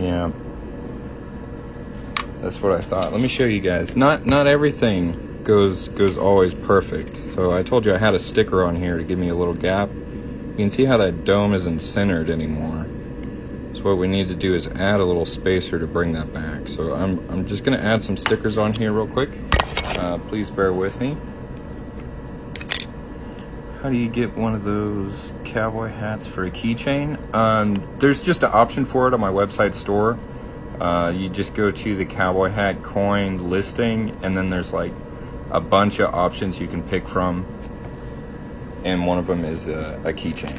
Yeah. That's what I thought. Let me show you guys. Not everything goes always perfect. So I told you I had a sticker on here to give me a little gap. You can see how that dome isn't centered anymore. So what we need to do is add a little spacer to bring that back. So I'm just going to add some stickers on here real quick. Please bear with me. How do you get one of those cowboy hats for a keychain? There's just an option for it on my website store. You just go to the cowboy hat coin listing, and then there's like a bunch of options you can pick from, and one of them is a keychain.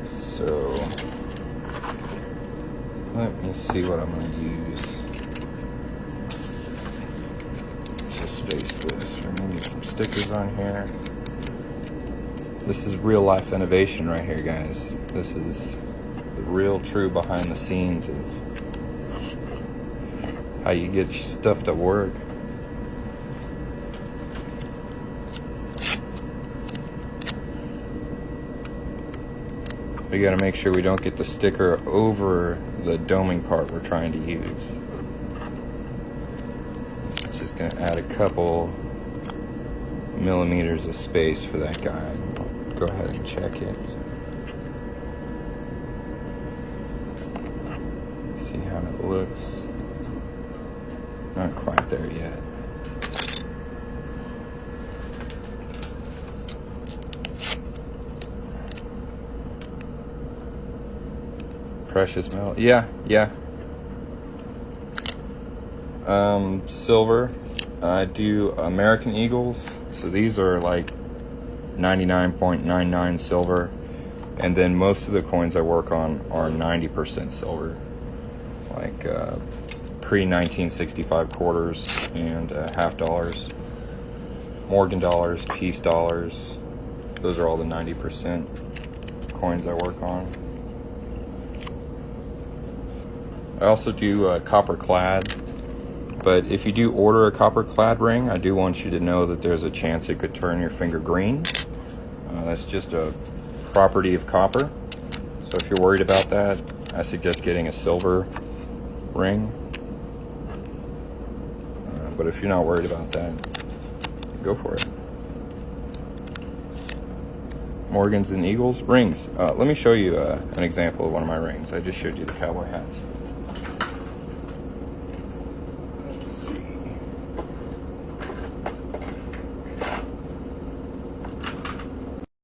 So let me see what I'm going to use to space this. We're going to need some stickers on here. This is real life innovation right here, guys. This is the real true behind the scenes of how you get stuff to work. We gotta make sure we don't get the sticker over the doming part we're trying to use. It's just gonna add a couple millimeters of space for that guy. Go ahead and check it. See how it looks. Not quite there yet. Precious metal. Yeah. Silver. I do American Eagles. So these are like 99.99 silver, and then most of the coins I work on are 90% silver, like pre-1965 quarters and half dollars, Morgan dollars, piece dollars. Those are all the 90% coins I work on. I also do copper clad, but if you do order a copper clad ring, I do want you to know that there's a chance it could turn your finger green. That's just a property of copper. So if you're worried about that, I suggest getting a silver ring. But if you're not worried about that, go for it. Morgans and Eagles rings. Let me show you an example of one of my rings. I just showed you the cowboy hats.